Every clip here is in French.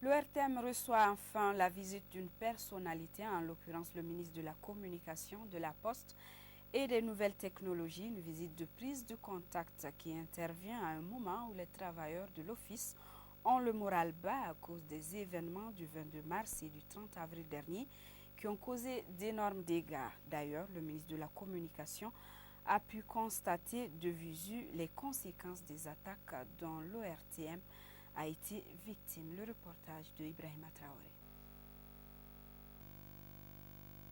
L'ORTM reçoit enfin la visite d'une personnalité, en l'occurrence le ministre de la Communication, de la Poste et des Nouvelles Technologies, une visite de prise de contact qui intervient à un moment où les travailleurs de l'Office ont le moral bas à cause des événements du 22 mars et du 30 avril dernier qui ont causé d'énormes dégâts. D'ailleurs, le ministre de la Communication a pu constater de visu les conséquences des attaques dont l'ORTM a été victime. Le reportage de Ibrahima Traoré.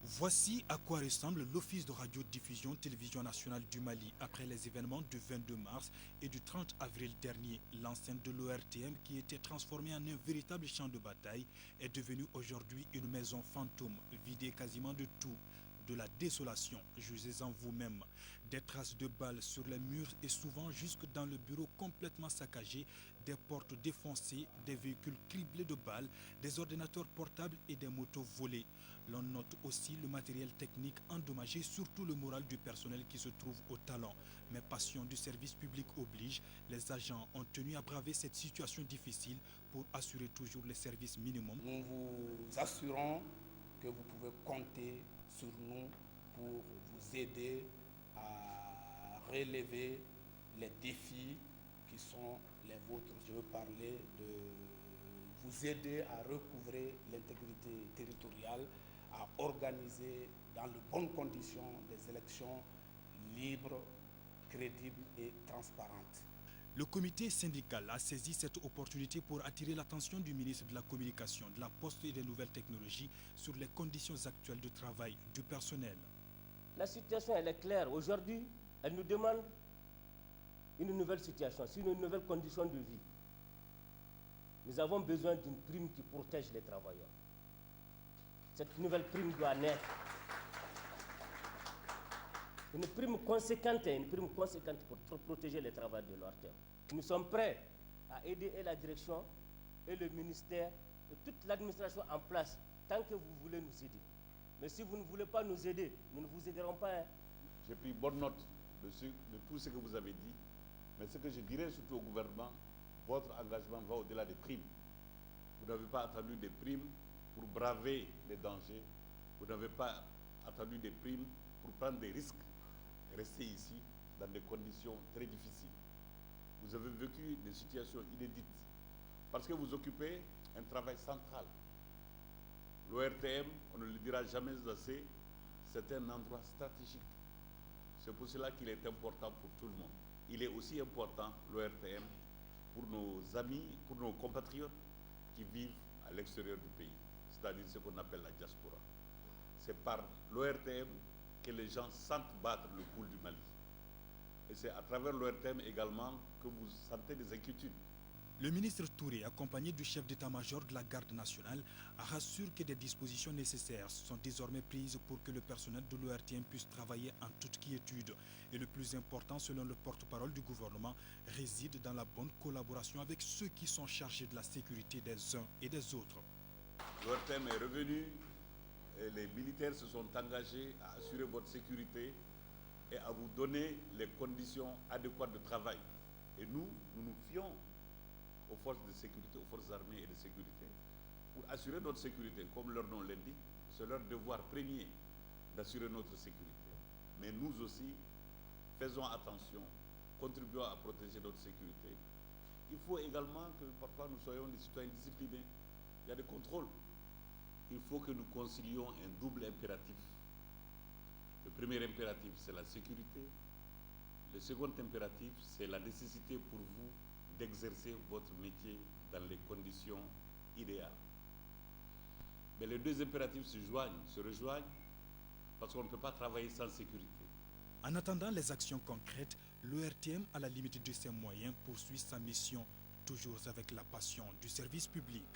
Voici à quoi ressemble l'Office de radiodiffusion télévision nationale du Mali après les événements du 22 mars et du 30 avril dernier. L'enceinte de l'ORTM, qui était transformée en un véritable champ de bataille, est devenue aujourd'hui une maison fantôme, vidée quasiment de tout. De la désolation, jugez-en vous-même. Des traces de balles sur les murs et souvent jusque dans le bureau complètement saccagé, des portes défoncées, des véhicules criblés de balles, des ordinateurs portables et des motos volées. L'on note aussi le matériel technique endommagé, surtout le moral du personnel qui se trouve au talent. Mais passion du service public oblige, les agents ont tenu à braver cette situation difficile pour assurer toujours les services minimums. Nous vous assurons que vous pouvez compter sur nous pour vous aider à relever les défis qui sont les vôtres. Je veux parler de vous aider à recouvrer l'intégrité territoriale, à organiser dans de bonnes conditions des élections libres, crédibles et transparentes. Le comité syndical a saisi cette opportunité pour attirer l'attention du ministre de la Communication, de la Poste et des Nouvelles Technologies sur les conditions actuelles de travail du personnel. La situation elle est claire. Aujourd'hui, elle nous demande une nouvelle situation, une nouvelle condition de vie. Nous avons besoin d'une prime qui protège les travailleurs. Cette nouvelle prime doit naître. Une prime conséquente pour protéger les travailleurs de l'ORTM. Nous sommes prêts à aider et la direction et le ministère et toute l'administration en place tant que vous voulez nous aider. Mais si vous ne voulez pas nous aider, nous ne vous aiderons pas. J'ai pris bonne note de tout ce que vous avez dit, mais ce que je dirais surtout au gouvernement, votre engagement va au-delà des primes. Vous n'avez pas attendu des primes pour braver les dangers, vous n'avez pas attendu des primes pour prendre des risques. Rester ici dans des conditions très difficiles. Vous avez vécu des situations inédites parce que vous occupez un travail central. L'ORTM, on ne le dira jamais assez, c'est un endroit stratégique. C'est pour cela qu'il est important pour tout le monde. Il est aussi important, l'ORTM, pour nos amis, pour nos compatriotes qui vivent à l'extérieur du pays, c'est-à-dire ce qu'on appelle la diaspora. C'est par l'ORTM que les gens sentent battre le pouls du Mali. Et c'est à travers l'ORTM également que vous sentez des inquiétudes. Le ministre Touré, accompagné du chef d'état-major de la garde nationale, rassure que des dispositions nécessaires sont désormais prises pour que le personnel de l'ORTM puisse travailler en toute quiétude. Et le plus important, selon le porte-parole du gouvernement, réside dans la bonne collaboration avec ceux qui sont chargés de la sécurité des uns et des autres. L'ORTM est revenu et les militaires se sont engagés à assurer votre sécurité et à vous donner les conditions adéquates de travail. Et nous nous fions aux forces de sécurité, aux forces armées et de sécurité pour assurer notre sécurité. Comme leur nom l'indique, c'est leur devoir premier d'assurer notre sécurité. Mais nous aussi, faisons attention, contribuons à protéger notre sécurité. Il faut également que parfois nous soyons des citoyens disciplinés. Il y a des contrôles. Il faut que nous concilions un double impératif. Le premier impératif, c'est la sécurité. Le second impératif, c'est la nécessité pour vous d'exercer votre métier dans les conditions idéales. Mais les deux impératifs se rejoignent, parce qu'on ne peut pas travailler sans sécurité. En attendant les actions concrètes, l'ORTM, à la limite de ses moyens, poursuit sa mission, toujours avec la passion du service public.